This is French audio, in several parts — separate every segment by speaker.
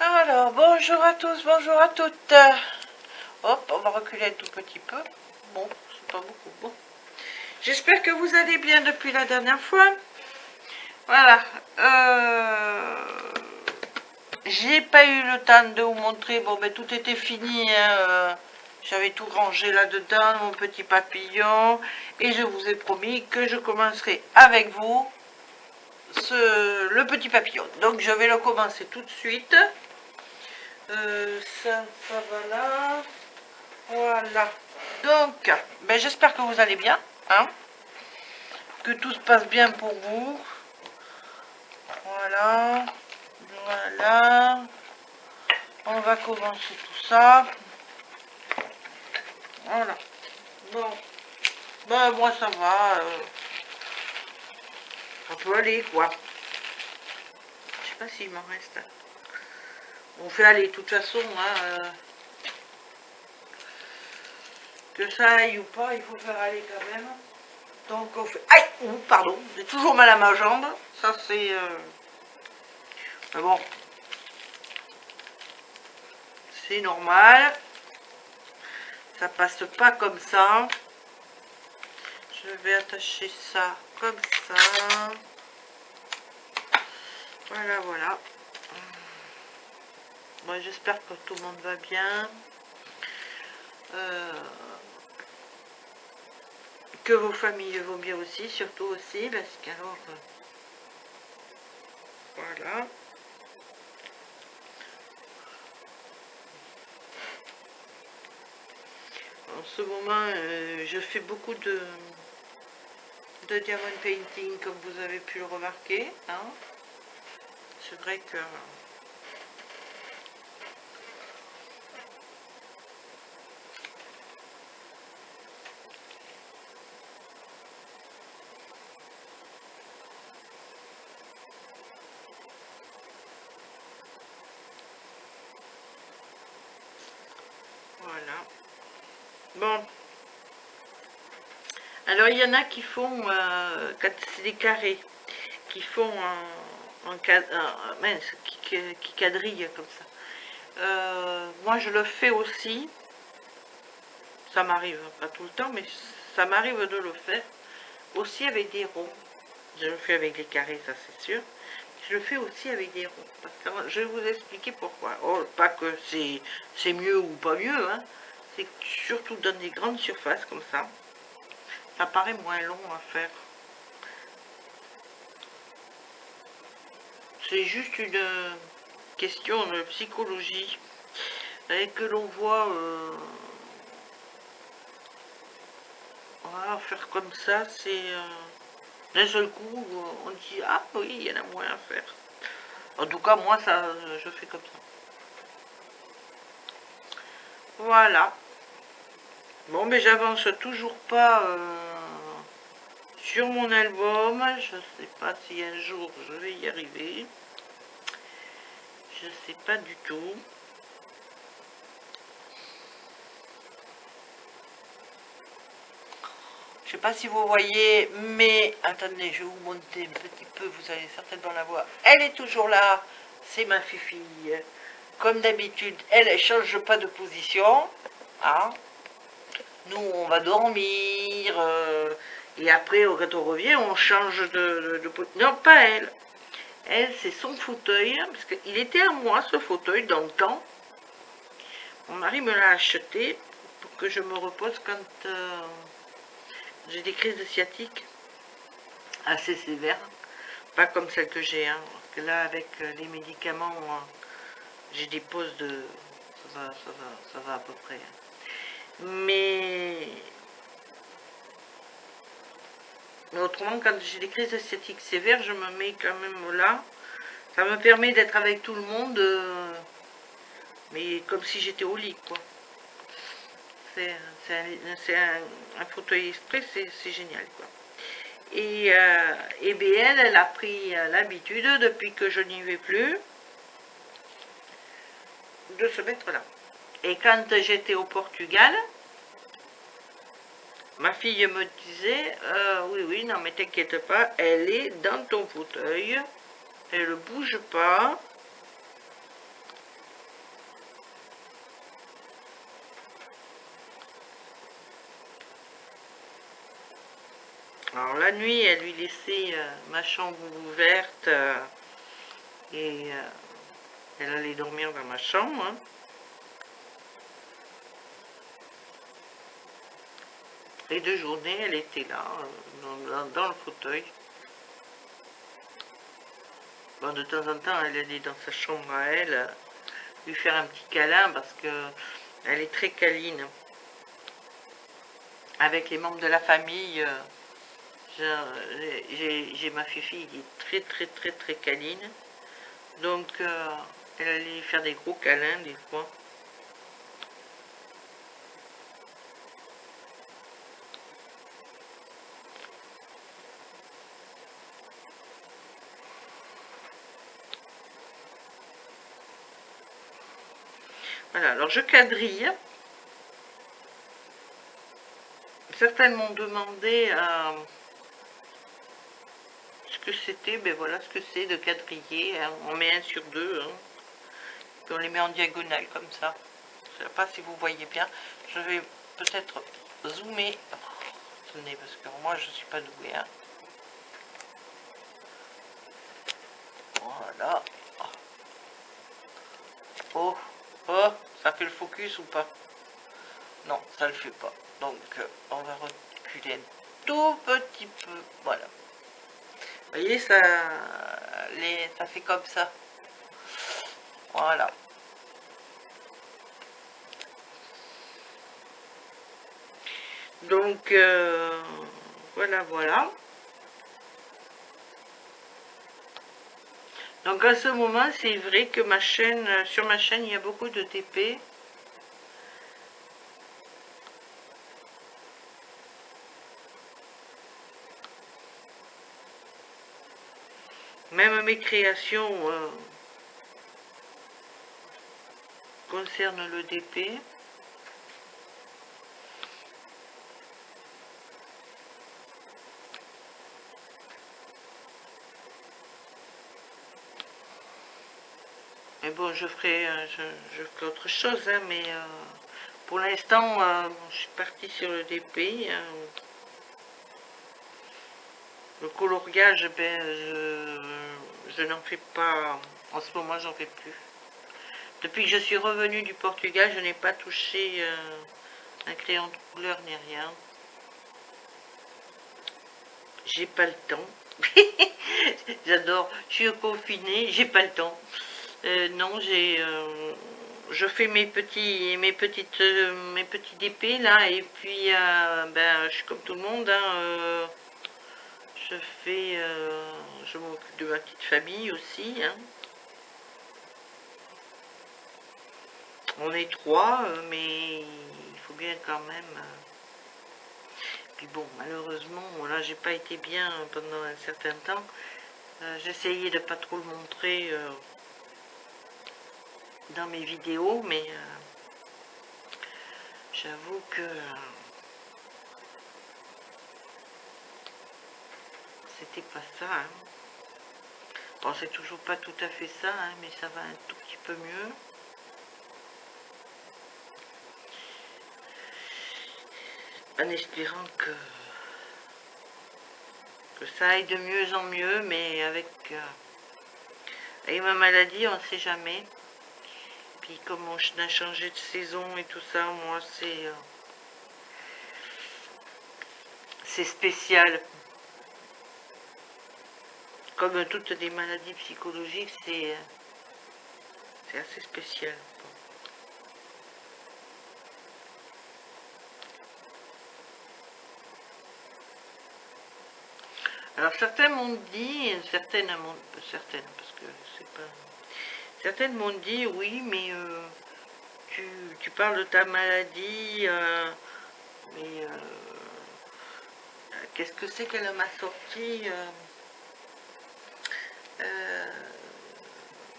Speaker 1: Alors, bonjour à tous, bonjour à toutes. Hop, on va reculer un tout petit peu. Bon, c'est pas beaucoup. Bon. J'espère que vous allez bien depuis la dernière fois. Voilà. J'ai pas eu le temps de vous montrer. Bon, ben tout était fini. Hein. J'avais tout rangé là-dedans, mon petit papillon. Et je vous ai promis que je commencerai avec vous le petit papillon. Donc, je vais le commencer tout de suite. Ça va là. Voilà. Donc, ben, j'espère que vous allez bien. Hein, que tout se passe bien pour vous. Voilà. Voilà. On va commencer tout ça. Voilà. Bon. Ben, moi, ça va. On peut aller, quoi. Je sais pas s'il m'en reste. On fait aller, de toute façon. Hein, que ça aille ou pas, il faut faire aller quand même. Donc, on fait... Aïe, pardon. J'ai toujours mal à ma jambe. Ça, c'est... Mais bon. C'est normal. Ça passe pas comme ça. Je vais attacher ça comme ça. Voilà, voilà. Bon, j'espère que tout le monde va bien. Que vos familles vont bien aussi, surtout aussi, parce qu'alors... voilà. En ce moment, je fais beaucoup de diamond painting, comme vous avez pu le remarquer. Hein. C'est vrai que... voilà. Bon. Alors, il y en a qui font, quand c'est des carrés, qui font mince, qui quadrillent comme ça. Moi, je le fais aussi. Ça m'arrive, pas tout le temps, mais ça m'arrive de le faire. Aussi avec des ronds. Je le fais avec des carrés, ça c'est sûr. Je le fais aussi avec des ronds. Parce que je vais vous expliquer pourquoi. Oh, pas que c'est mieux ou pas mieux, hein. C'est surtout dans des grandes surfaces comme ça paraît moins long à faire. C'est juste une question de psychologie. Et que l'on voit voilà, faire comme ça, c'est d'un seul coup, on dit ah oui, il y en a moins à faire. En tout cas, moi, ça, je fais comme ça. Voilà. Bon, mais j'avance toujours pas sur mon album. Je sais pas si un jour je vais y arriver. Je sais pas du tout. Je sais pas si vous voyez, mais attendez, je vais vous monter un petit peu, vous allez certainement la voir. Elle est toujours là, c'est ma fille. Comme d'habitude, elle ne change pas de position. Hein. Nous, on va dormir, et après, quand on revient, on change de position. Non, pas elle. Elle, c'est son fauteuil, parce qu'il était à moi, ce fauteuil, dans le temps. Mon mari me l'a acheté pour que je me repose quand j'ai des crises sciatiques assez sévères. Pas comme celle que j'ai, hein, parce que là, avec les médicaments, j'ai des pauses de... Ça va à peu près. Mais autrement, quand j'ai des crises sciatiques sévères, je me mets quand même là. Ça me permet d'être avec tout le monde, mais comme si j'étais au lit, quoi. C'est un fauteuil exprès, c'est génial, quoi. Et bien elle a pris l'habitude, depuis que je n'y vais plus, de se mettre là. Et quand j'étais au Portugal, ma fille me disait, oui, oui, non mais t'inquiète pas, elle est dans ton fauteuil, elle ne bouge pas. Alors la nuit, elle lui laissait ma chambre ouverte et elle allait dormir dans ma chambre. Hein. Et de journée, elle était là, dans le fauteuil. Bon, de temps en temps, elle allait dans sa chambre à elle, lui faire un petit câlin parce que elle est très câline. Avec les membres de la famille, j'ai ma fifi qui est très très très très câline. Donc, elle allait lui faire des gros câlins des fois. Voilà, alors je quadrille. Certains m'ont demandé ce que c'était, ben voilà ce que c'est de quadriller. Hein. On met un sur deux, hein. Puis on les met en diagonale comme ça. Je ne sais pas si vous voyez bien. Je vais peut-être zoomer. Tenez, parce que moi je ne suis pas douée. Hein. Voilà. Oh, oh, ça fait le focus ou pas? Non, ça le fait pas. Donc, on va reculer un tout petit peu. Voilà. Vous voyez, ça fait comme ça. Voilà. Donc, voilà, voilà. Donc, à ce moment, c'est vrai que sur ma chaîne, il y a beaucoup de TP. Même mes créations concernent le DP. Mais bon, je ferai autre chose, hein, mais pour l'instant, je suis partie sur le DP. Le coloriage, ben, je n'en fais pas, en ce moment, j'en fais plus. Depuis que je suis revenue du Portugal, je n'ai pas touché un crayon de couleur ni rien. J'ai pas le temps. J'adore. Je suis confinée, j'ai pas le temps. Non, je fais mes petits DP là, et puis ben, je suis comme tout le monde. Hein, je fais, je m'occupe de ma petite famille aussi. Hein. On est trois, mais il faut bien quand même. Puis bon, malheureusement, là, j'ai pas été bien pendant un certain temps. J'essayais de pas trop le montrer dans mes vidéos, mais j'avoue que c'était pas ça. Hein. Bon, c'est toujours pas tout à fait ça, hein, mais ça va un tout petit peu mieux. En espérant que ça aille de mieux en mieux, mais avec ma maladie, on ne sait jamais. Puis comme on a changé de saison et tout ça, moi c'est spécial. Comme toutes les maladies psychologiques, c'est assez spécial. Alors certains m'ont dit, certaines parce que c'est pas... Certaines m'ont dit, oui, mais tu parles de ta maladie, mais qu'est-ce que c'est qu'elle m'a sorti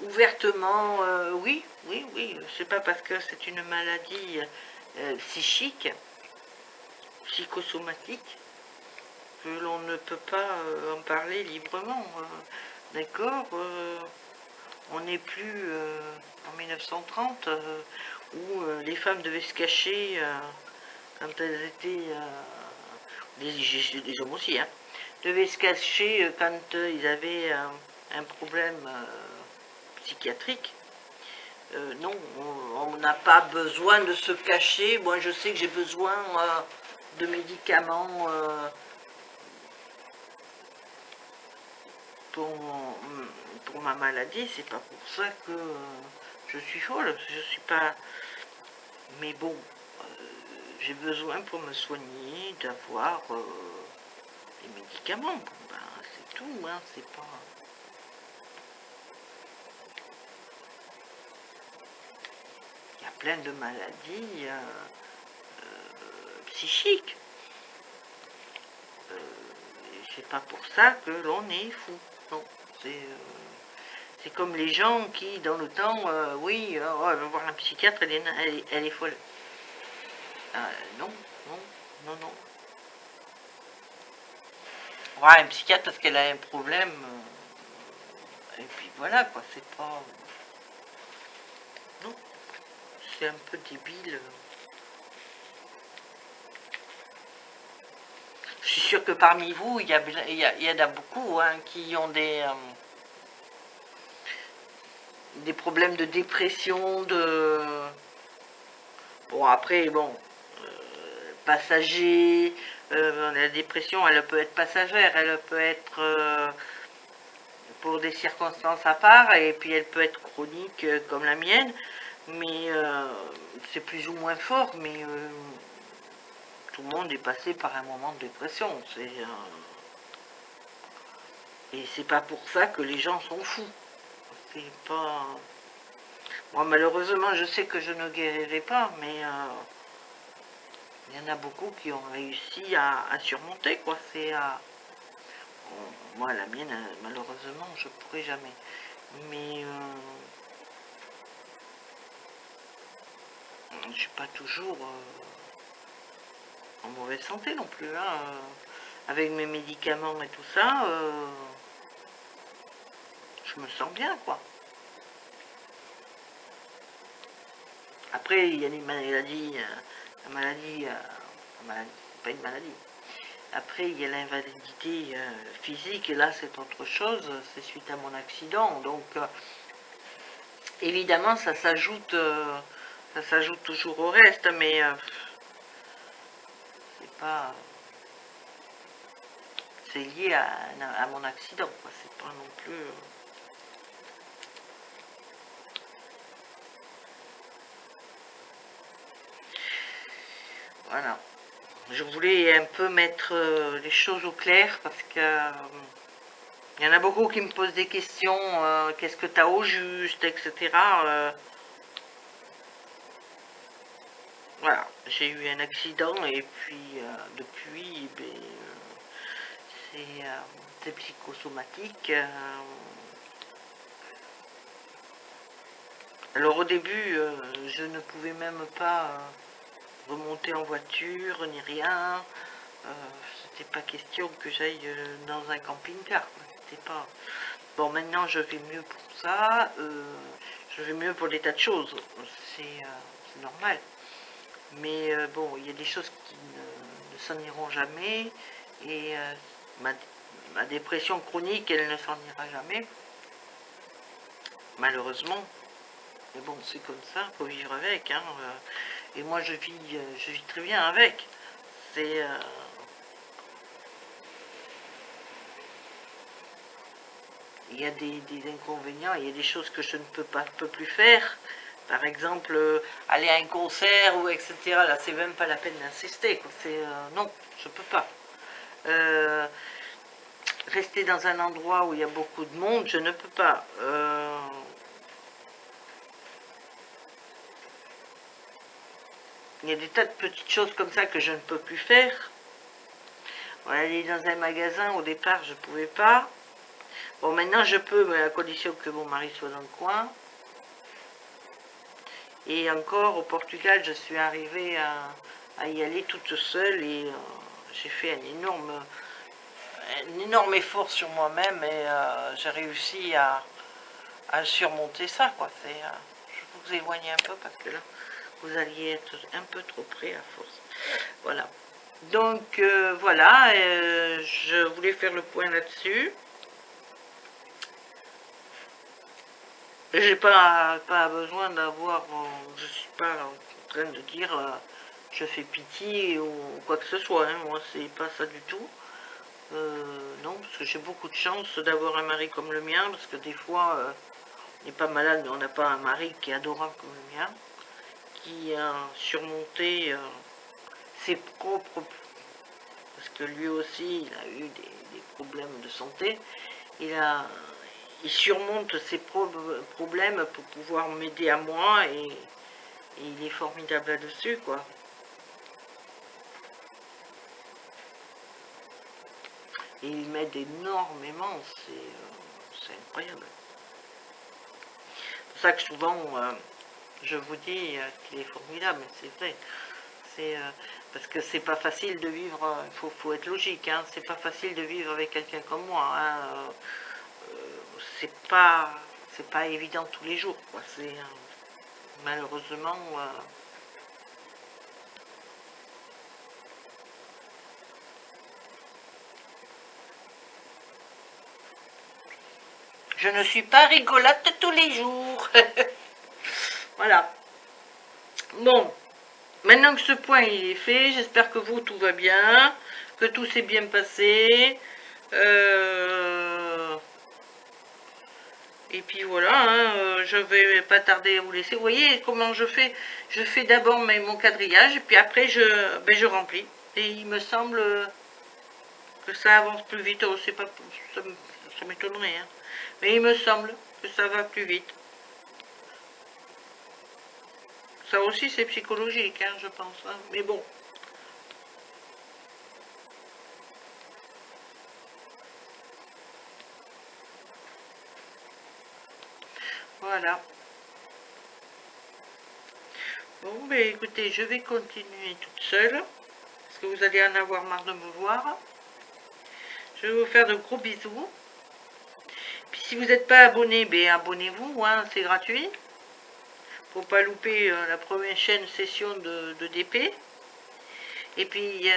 Speaker 1: ouvertement? Oui, oui, oui, c'est pas parce que c'est une maladie psychique, psychosomatique, que l'on ne peut pas en parler librement. D'accord, on n'est plus en 1930 où les femmes devaient se cacher quand elles étaient les hommes aussi, hein, devaient se cacher quand ils avaient un problème psychiatrique. Non, on n'a pas besoin de se cacher. Moi, je sais que j'ai besoin de médicaments pour ma maladie. C'est pas pour ça que je suis folle. Je suis pas. Mais bon, j'ai besoin pour me soigner d'avoir des médicaments. Bon, ben, c'est tout, hein, c'est pas. Il y a plein de maladies psychiques. C'est pas pour ça que l'on est fou. Non, c'est comme les gens qui, dans le temps, oui, oh, elle va voir un psychiatre, elle est folle. Non, non, non, non. Voir un psychiatre parce qu'elle a un problème. Et puis voilà, quoi, c'est pas. Non, c'est un peu débile. Je suis sûre que parmi vous, il y en a beaucoup hein, qui ont des problèmes de dépression, de... Bon, après, bon, passager, la dépression, elle peut être passagère, elle peut être pour des circonstances à part, et puis elle peut être chronique comme la mienne, mais c'est plus ou moins fort, mais tout le monde est passé par un moment de dépression, et c'est pas pour ça que les gens sont fous. C'est pas... Moi, malheureusement, je sais que je ne guérirai pas, mais il y en a beaucoup qui ont réussi à surmonter, quoi. Bon, moi, la mienne, malheureusement, je pourrai jamais. Mais je suis pas toujours en mauvaise santé non plus, hein. Avec mes médicaments et tout ça, je me sens bien, quoi. Après, il y a des maladies, pas une maladie. Après, il y a l'invalidité physique, et là, c'est autre chose, c'est suite à mon accident. Donc, évidemment, ça s'ajoute toujours au reste, mais c'est pas... C'est lié à mon accident, quoi. C'est pas non plus... Voilà. Je voulais un peu mettre les choses au clair parce que il y en a beaucoup qui me posent des questions, qu'est-ce que tu as au juste, etc. Voilà, j'ai eu un accident et puis depuis, ben, c'est psychosomatique. Alors au début, je ne pouvais même pas remonter en voiture, ni rien. C'était pas question que j'aille dans un camping-car. C'était pas... Bon, maintenant je vais mieux pour ça. Je vais mieux pour des tas de choses. C'est normal. Mais bon, il y a des choses qui ne s'en iront jamais. Et ma dépression chronique, elle ne s'en ira jamais. Malheureusement. Mais bon, c'est comme ça, faut vivre avec. Hein. Et moi, je vis très bien avec. C'est... il y a des inconvénients, il y a des choses que je ne peux plus faire. Par exemple, aller à un concert ou etc. Là, c'est même pas la peine d'insister. Non, je peux pas. Rester dans un endroit où il y a beaucoup de monde, je ne peux pas. Il y a des tas de petites choses comme ça que je ne peux plus faire. Aller dans un magasin, au départ, je ne pouvais pas. Bon, maintenant, je peux, mais à condition que mon mari soit dans le coin. Et encore, au Portugal, je suis arrivée à y aller toute seule et j'ai fait un énorme effort sur moi-même et j'ai réussi à surmonter ça, quoi. Je vous éloigne un peu parce que là, vous alliez être un peu trop près à force. Voilà. Donc voilà, je voulais faire le point là-dessus. J'ai pas besoin d'avoir, je suis pas en train de dire je fais pitié ou quoi que ce soit, hein. Moi c'est pas ça du tout. Non, parce que j'ai beaucoup de chance d'avoir un mari comme le mien, parce que des fois on n'est pas malade, mais on n'a pas un mari qui est adorable comme le mien, qui a surmonté ses propres, parce que lui aussi il a eu des problèmes de santé, il a il surmonte ses problèmes pour pouvoir m'aider à moi et il est formidable là-dessus, quoi. Et il m'aide énormément, c'est incroyable. C'est pour ça que souvent, je vous dis qu'il est formidable, c'est vrai. C'est parce que c'est pas facile de vivre, faut être logique, hein, c'est pas facile de vivre avec quelqu'un comme moi, hein, c'est pas évident tous les jours, quoi. C'est malheureusement je ne suis pas rigolote tous les jours. Voilà. Bon, maintenant que ce point il est fait, j'espère que vous tout va bien, que tout s'est bien passé. Et puis voilà, hein, je vais pas tarder à vous laisser. Vous voyez comment je fais? Je fais d'abord mon quadrillage, et puis après je remplis. Et il me semble que ça avance plus vite. Oh, c'est pas, ça m'étonnerait, hein. Mais il me semble que ça va plus vite. Ça aussi c'est psychologique, hein, je pense, hein. Mais bon. Voilà. Bon, ben écoutez, je vais continuer toute seule, parce que vous allez en avoir marre de me voir. Je vais vous faire de gros bisous. Puis si vous n'êtes pas abonné, ben abonnez-vous, hein, c'est gratuit. Pour pas louper la prochaine session de DP. Et puis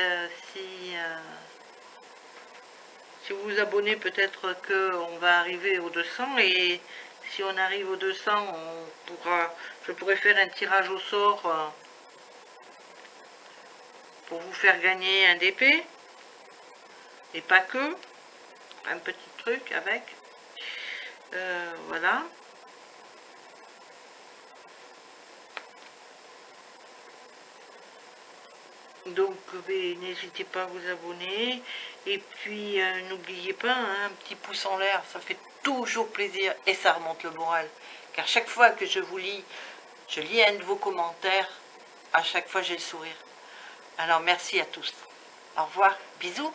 Speaker 1: si vous vous abonnez, peut-être qu'on va arriver aux 200. Et si on arrive aux 200, je pourrais faire un tirage au sort pour vous faire gagner un DP. Et pas que, un petit truc avec. Voilà. Donc n'hésitez pas à vous abonner. Et puis n'oubliez pas, hein, un petit pouce en l'air, ça fait toujours plaisir et ça remonte le moral. Car chaque fois que je vous lis, je lis un de vos commentaires, à chaque fois j'ai le sourire. Alors merci à tous. Au revoir, bisous.